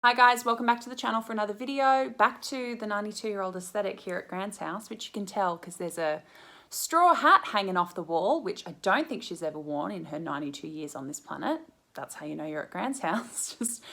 Hi guys, welcome back to the channel for another video. Back to the 92-year-old aesthetic here at Grant's house, which you can tell because there's a straw hat hanging off the wall, which I don't think she's ever worn in her 92 years on this planet. That's how you know you're at Grant's house. Just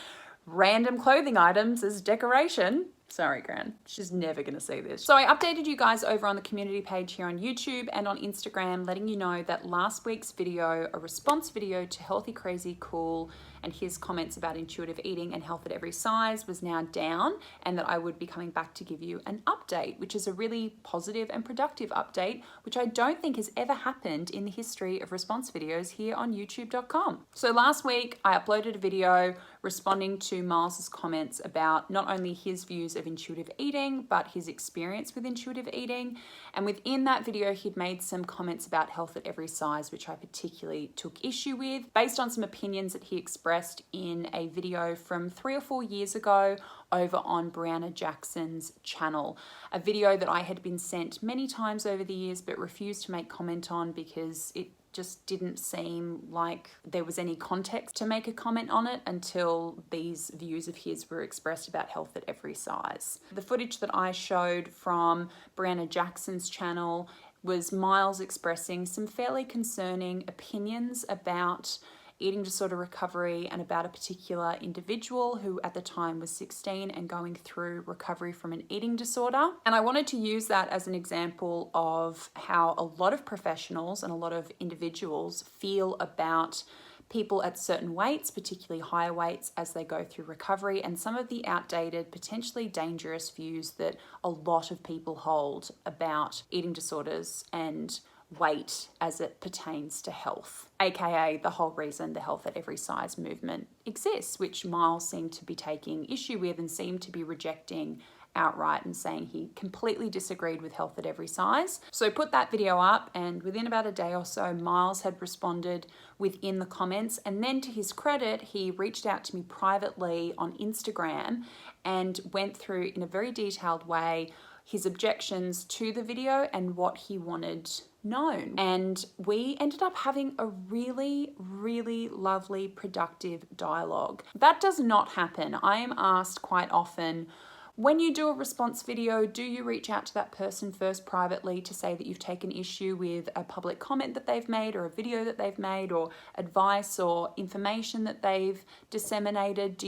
random clothing items as decoration. Sorry, Gran, she's never gonna see this. So I updated you guys over on the community page here on YouTube and on Instagram, letting you know that last week's video, a response video to Healthy, Crazy, Cool, and his comments about intuitive eating and health at every size was now down, and that I would be coming back to give you an update, which is a really positive and productive update, which I don't think has ever happened in the history of response videos here on youtube.com. So last week I uploaded a video responding to Miles's comments about not only his views of intuitive eating, but his experience with intuitive eating. And within that video, he'd made some comments about health at every size, which I particularly took issue with, based on some opinions that he expressed in a video from 3 or 4 years ago over on Brianna Jackson's channel. A video that I had been sent many times over the years, but refused to make comment on because it just didn't seem like there was any context to make a comment on it until these views of his were expressed about health at every size. The footage that I showed from Brianna Jackson's channel was Miles expressing some fairly concerning opinions about eating disorder recovery and about a particular individual who at the time was 16 and going through recovery from an eating disorder. And I wanted to use that as an example of how a lot of professionals and a lot of individuals feel about people at certain weights, particularly higher weights, as they go through recovery, and some of the outdated, potentially dangerous views that a lot of people hold about eating disorders and weight as it pertains to health, aka the whole reason the health at every size movement exists, which Miles seemed to be taking issue with and seemed to be rejecting outright and saying he completely disagreed with health at every size. So put that video up, and within about a day or so, Miles had responded within the comments, and then to his credit, he reached out to me privately on Instagram and went through in a very detailed way his objections to the video and what he wanted known. And we ended up having a really, really lovely, productive dialogue. That does not happen. I am asked quite often, when you do a response video, do you reach out to that person first privately to say that you've taken issue with a public comment that they've made or a video that they've made or advice or information that they've disseminated?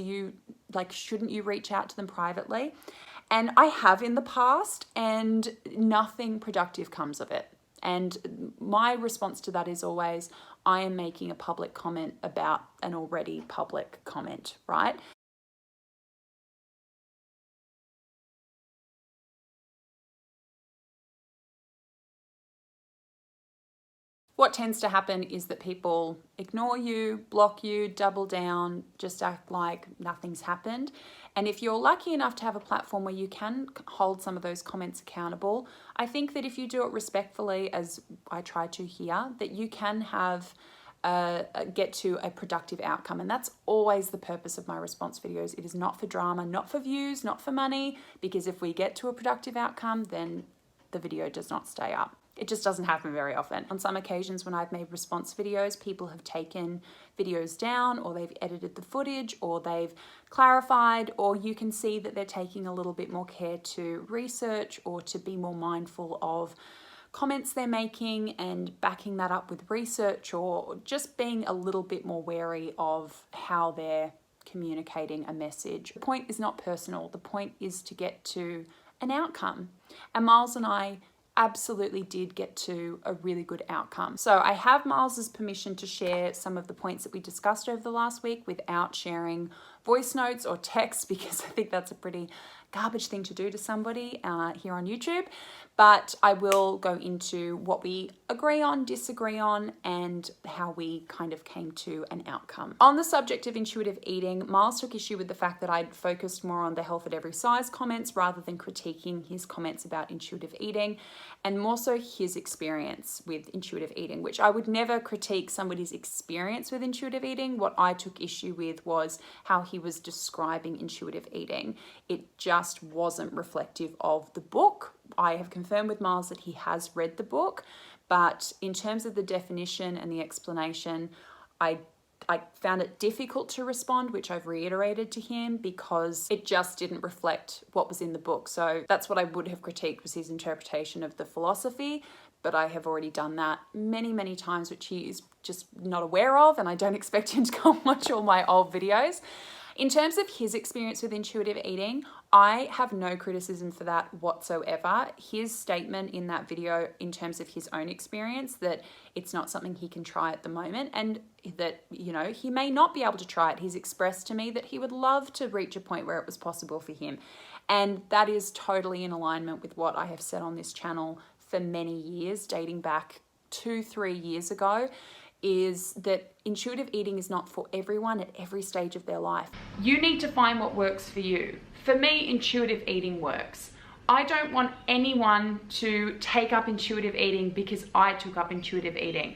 Shouldn't you reach out to them privately? And I have in the past, and nothing productive comes of it. And my response to that is always, I am making a public comment about an already public comment, right? What tends to happen is that people ignore you, block you, double down, just act like nothing's happened. And if you're lucky enough to have a platform where you can hold some of those comments accountable, I think that if you do it respectfully, as I try to here, that you can have get to a productive outcome. And that's always the purpose of my response videos. It is not for drama, not for views, not for money, because if we get to a productive outcome, then the video does not stay up. It just doesn't happen very often. On some occasions when I've made response videos, people have taken videos down, or they've edited the footage, or they've clarified, or you can see that they're taking a little bit more care to research or to be more mindful of comments they're making and backing that up with research, or just being a little bit more wary of how they're communicating a message. The point is not personal. The point is to get to an outcome. And Miles and I absolutely did get to a really good outcome. So I have Miles's permission to share some of the points that we discussed over the last week without sharing voice notes or text, because I think that's a pretty garbage thing to do to somebody here on YouTube. But I will go into what we agree on, disagree on, and how we kind of came to an outcome. On the subject of intuitive eating, Miles took issue with the fact that I'd focused more on the health at every size comments rather than critiquing his comments about intuitive eating, and more so his experience with intuitive eating, which I would never critique somebody's experience with intuitive eating. What I took issue with was how he was describing intuitive eating. It just wasn't reflective of the book. I have confirmed with Miles that he has read the book, but in terms of the definition and the explanation, I I found it difficult to respond, which I've reiterated to him, because it just didn't reflect what was in the book. So that's what I would have critiqued, was his interpretation of the philosophy. But I have already done that many, many times, which he is just not aware of, and I don't expect him to go and watch all my old videos. In terms of his experience with intuitive eating, I have no criticism for that whatsoever. His statement in that video, in terms of his own experience, that it's not something he can try at the moment, and that, you know, he may not be able to try it. He's expressed to me that he would love to reach a point where it was possible for him. And that is totally in alignment with what I have said on this channel for many years, dating back 2-3 years ago, is that intuitive eating is not for everyone at every stage of their life. You need to find what works for you. For me, intuitive eating works. I don't want anyone to take up intuitive eating because I took up intuitive eating.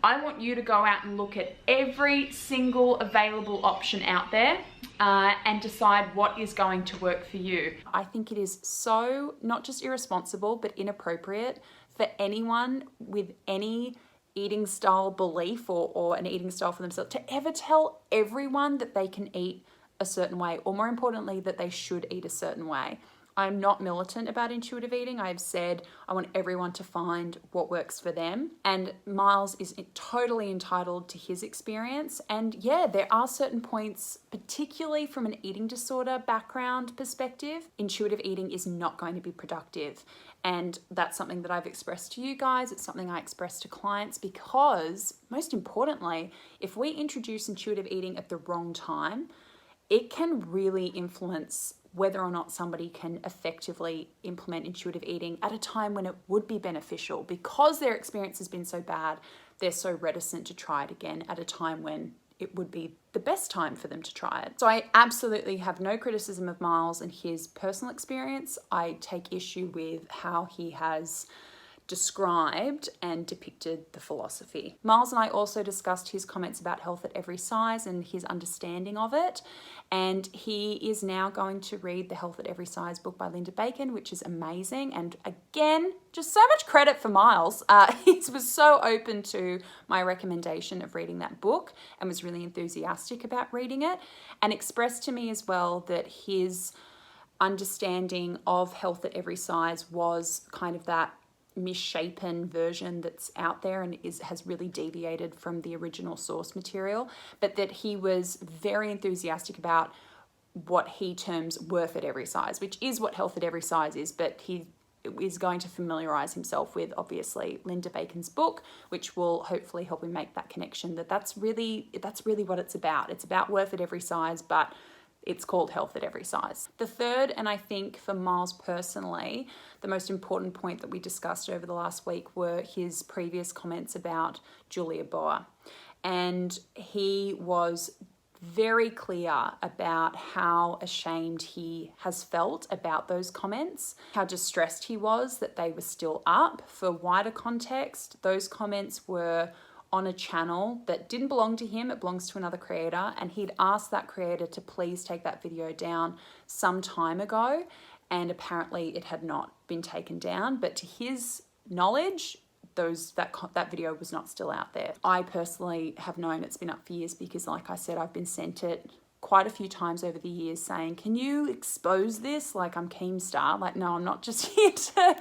I want you to go out and look at every single available option out there and decide what is going to work for you. I think it is so not just irresponsible, but inappropriate for anyone with any eating style belief or an eating style for themselves to ever tell everyone that they can eat a certain way, or more importantly, that they should eat a certain way. I'm not militant about intuitive eating. I've said I want everyone to find what works for them. And Miles is totally entitled to his experience. And yeah, there are certain points, particularly from an eating disorder background perspective, intuitive eating is not going to be productive. And that's something that I've expressed to you guys. It's something I express to clients, because most importantly, if we introduce intuitive eating at the wrong time, it can really influence whether or not somebody can effectively implement intuitive eating at a time when it would be beneficial. Because their experience has been so bad, they're so reticent to try it again at a time when it would be the best time for them to try it. So I absolutely have no criticism of Miles and his personal experience. I take issue with how he has described and depicted the philosophy. Miles and I also discussed his comments about health at every size and his understanding of it. And he is now going to read the Health at Every Size book by Linda Bacon, which is amazing. And again, just so much credit for Miles. He was so open to my recommendation of reading that book and was really enthusiastic about reading it, and expressed to me as well that his understanding of health at every size was kind of that misshapen version that's out there and has really deviated from the original source material, but that he was very enthusiastic about what he terms worth at every size, which is what health at every size is, but he is going to familiarize himself with, obviously, Linda Bacon's book, which will hopefully help him make that connection, that's really what it's about. It's about worth at every size, but it's called Health at Every Size. The third, and I think for Miles personally, the most important point that we discussed over the last week were his previous comments about Julia Boer. And he was very clear about how ashamed he has felt about those comments, how distressed he was that they were still up. For wider context, those comments were on a channel that didn't belong to him, it belongs to another creator, and he'd asked that creator to please take that video down some time ago, and apparently it had not been taken down, but to his knowledge, that video was not still out there. I personally have known it's been up for years because, like I said, I've been sent it quite a few times over the years saying, can you expose this? Like, I'm Keemstar. Like, no, I'm not just here to,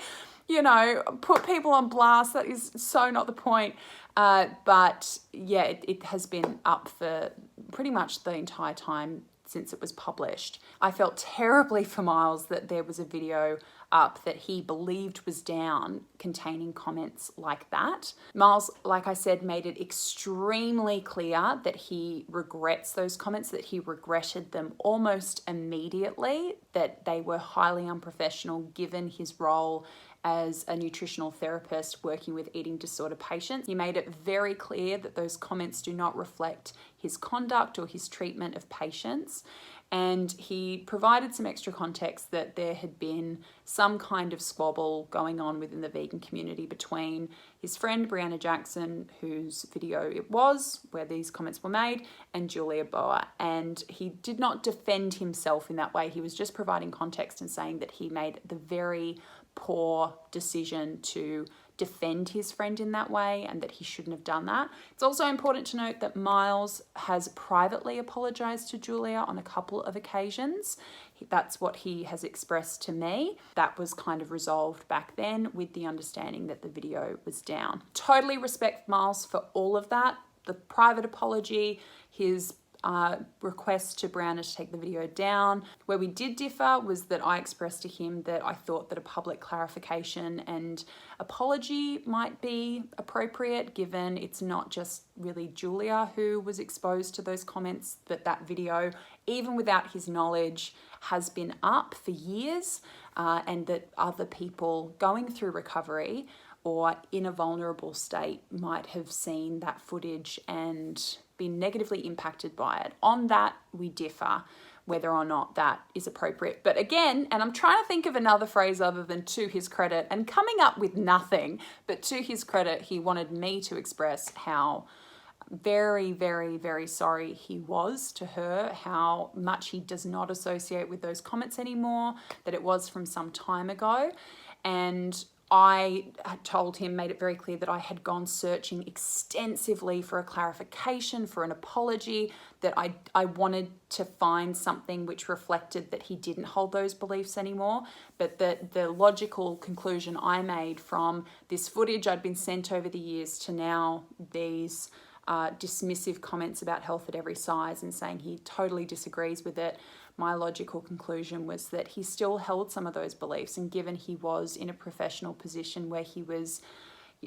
put people on blast. That is so not the point. But yeah, it has been up for pretty much the entire time since it was published. I felt terribly for Miles that there was a video up that he believed was down containing comments like that. Miles, like I said, made it extremely clear that he regrets those comments, that he regretted them almost immediately, that they were highly unprofessional given his role as a nutritional therapist working with eating disorder patients. He made it very clear that those comments do not reflect his conduct or his treatment of patients. And he provided some extra context that there had been some kind of squabble going on within the vegan community between his friend Brianna Jackson, whose video it was, where these comments were made, and Julia Boer. And he did not defend himself in that way. He was just providing context and saying that he made the very poor decision to defend his friend in that way, and that he shouldn't have done that. It's also important to note that Miles has privately apologized to Julia on a couple of occasions. That's what he has expressed to me. That was kind of resolved back then with the understanding that the video was down. Totally respect Miles for all of that. The private apology, his request to Browner to take the video down. Where we did differ was that I expressed to him that I thought that a public clarification and apology might be appropriate, given it's not just really Julia who was exposed to those comments, but that video, even without his knowledge, has been up for years, and that other people going through recovery or in a vulnerable state might have seen that footage and been negatively impacted by it. On that, we differ, whether or not that is appropriate. But again, and I'm trying to think of another phrase other than to his credit, and coming up with nothing, but to his credit, he wanted me to express how very, very, very sorry he was to her, how much he does not associate with those comments anymore, that it was from some time ago. And I had told him, made it very clear that I had gone searching extensively for a clarification, for an apology, that I wanted to find something which reflected that he didn't hold those beliefs anymore, but that the logical conclusion I made from this footage I'd been sent over the years to now these dismissive comments about health at every size and saying he totally disagrees with it, my logical conclusion was that he still held some of those beliefs, and given he was in a professional position where he was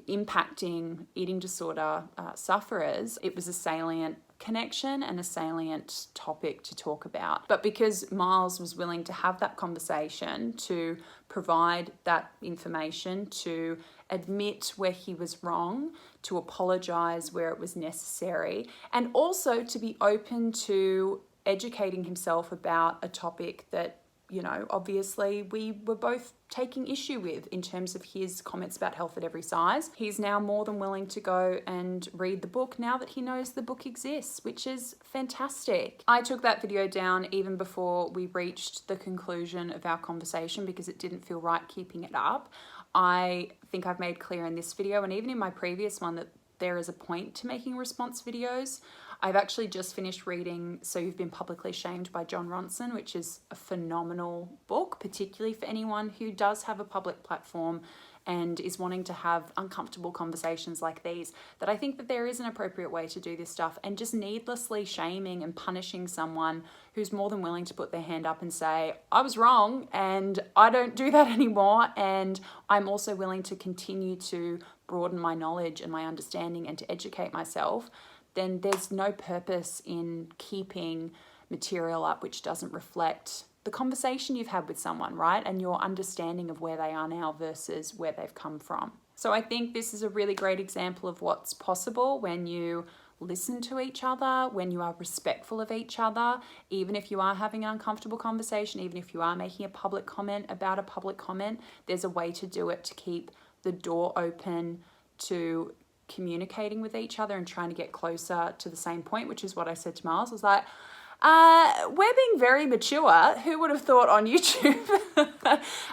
impacting eating disorder sufferers, it was a salient connection and a salient topic to talk about. But because Miles was willing to have that conversation, to provide that information, to admit where he was wrong, to apologize where it was necessary, and also to be open to educating himself about a topic that, you know, obviously we were both taking issue with in terms of his comments about health at every size. He's now more than willing to go and read the book now that he knows the book exists, which is fantastic. I took that video down even before we reached the conclusion of our conversation because it didn't feel right keeping it up. I think I've made clear in this video and even in my previous one that there is a point to making response videos. I've actually just finished reading So You've Been Publicly Shamed by Jon Ronson, which is a phenomenal book, particularly for anyone who does have a public platform and is wanting to have uncomfortable conversations like these, that I think that there is an appropriate way to do this stuff, and just needlessly shaming and punishing someone who's more than willing to put their hand up and say, I was wrong and I don't do that anymore, and I'm also willing to continue to broaden my knowledge and my understanding and to educate myself, then there's no purpose in keeping material up which doesn't reflect the conversation you've had with someone, right? And your understanding of where they are now versus where they've come from. So I think this is a really great example of what's possible when you listen to each other, when you are respectful of each other, even if you are having an uncomfortable conversation, even if you are making a public comment about a public comment, there's a way to do it to keep the door open to communicating with each other and trying to get closer to the same point, which is what I said to Miles. I was like, we're being very mature. Who would have thought on YouTube?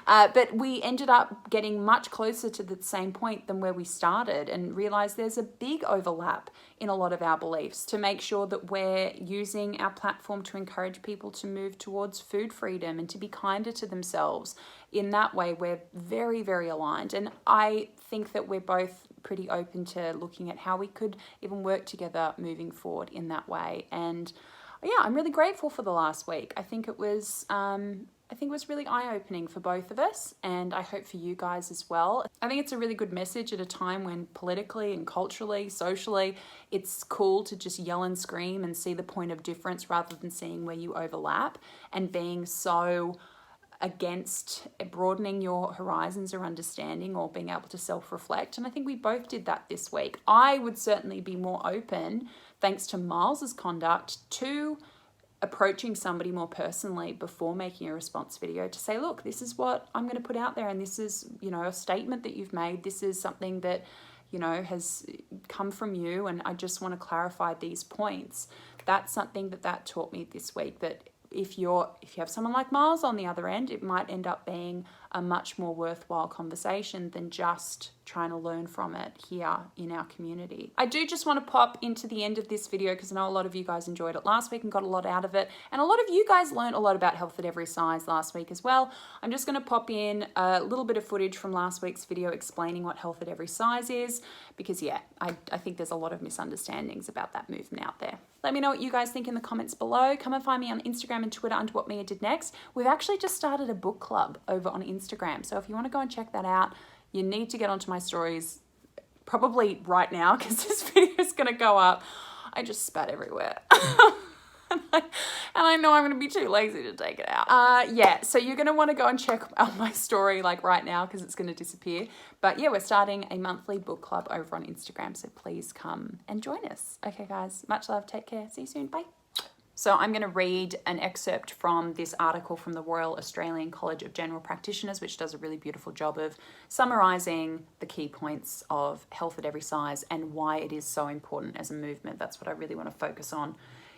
But we ended up getting much closer to the same point than where we started, and realized there's a big overlap in a lot of our beliefs to make sure that we're using our platform to encourage people to move towards food freedom and to be kinder to themselves. In that way, we're very, very aligned. And I think that we're both pretty open to looking at how we could even work together moving forward in that way. And yeah, I'm really grateful for the last week. I think it was really eye-opening for both of us, and I hope for you guys as well. I think it's a really good message at a time when politically and culturally, socially, it's cool to just yell and scream and see the point of difference rather than seeing where you overlap, and being so against broadening your horizons or understanding or being able to self-reflect. And I think we both did that this week. I would certainly be more open, thanks to Miles's conduct, to approaching somebody more personally before making a response video to say, look, this is what I'm going to put out there, and this is, you know, a statement that you've made. This is something that, you know, has come from you, and I just want to clarify these points. That's something that taught me this week, that if you have someone like Mars on the other end, it might end up being a much more worthwhile conversation than just trying to learn from it here in our community. I do just want to pop into the end of this video because I know a lot of you guys enjoyed it last week and got a lot out of it. And a lot of you guys learned a lot about health at every size last week as well. I'm just going to pop in a little bit of footage from last week's video explaining what health at every size is because yeah, I think there's a lot of misunderstandings about that movement out there. Let me know what you guys think in the comments below. Come and find me on Instagram and Twitter under What Mia Did Next. We've actually just started a book club over on Instagram. So if you want to go and check that out, you need to get onto my stories probably right now because this video is going to go up. I just spat everywhere. And I know I'm going to be too lazy to take it out. Yeah, so you're going to want to go and check out my story like right now because it's going to disappear. But yeah, we're starting a monthly book club over on Instagram. So please come and join us. Okay, guys, much love. Take care. See you soon. Bye. So I'm going to read an excerpt from this article from the Royal Australian College of General Practitioners, which does a really beautiful job of summarising the key points of health at every size and why it is so important as a movement. That's what I really want to focus on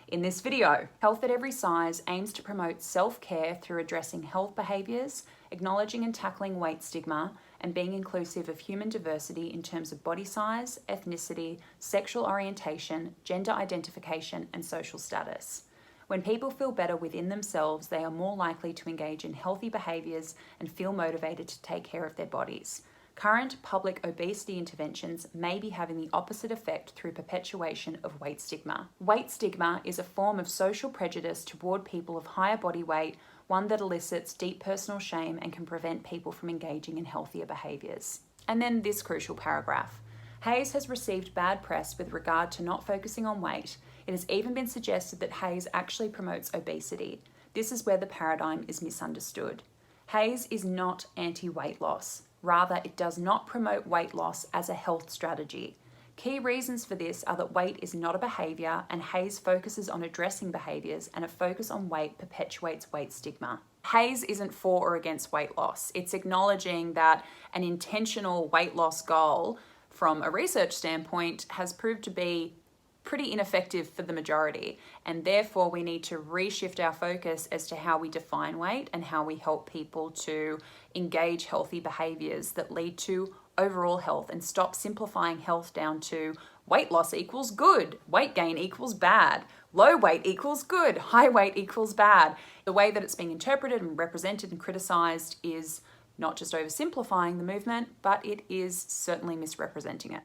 in this video. Health at Every Size aims to promote self-care through addressing health behaviours, acknowledging and tackling weight stigma, and being inclusive of human diversity in terms of body size, ethnicity, sexual orientation, gender identification, and social status. When people feel better within themselves, they are more likely to engage in healthy behaviours and feel motivated to take care of their bodies. Current public obesity interventions may be having the opposite effect through perpetuation of weight stigma. Weight stigma is a form of social prejudice toward people of higher body weight, one that elicits deep personal shame and can prevent people from engaging in healthier behaviours. And then this crucial paragraph. Haze has received bad press with regard to not focusing on weight. It has even been suggested that Haze actually promotes obesity. This is where the paradigm is misunderstood. Haze is not anti-weight loss. Rather, it does not promote weight loss as a health strategy. Key reasons for this are that weight is not a behaviour, and Haze focuses on addressing behaviours, and a focus on weight perpetuates weight stigma. Haze isn't for or against weight loss. It's acknowledging that an intentional weight loss goal from a research standpoint has proved to be pretty ineffective for the majority, and therefore we need to reshift our focus as to how we define weight and how we help people to engage healthy behaviours that lead to overall health and stop simplifying health down to weight loss equals good, weight gain equals bad, low weight equals good, high weight equals bad. The way that it's being interpreted and represented and criticised is not just oversimplifying the movement, but it is certainly misrepresenting it.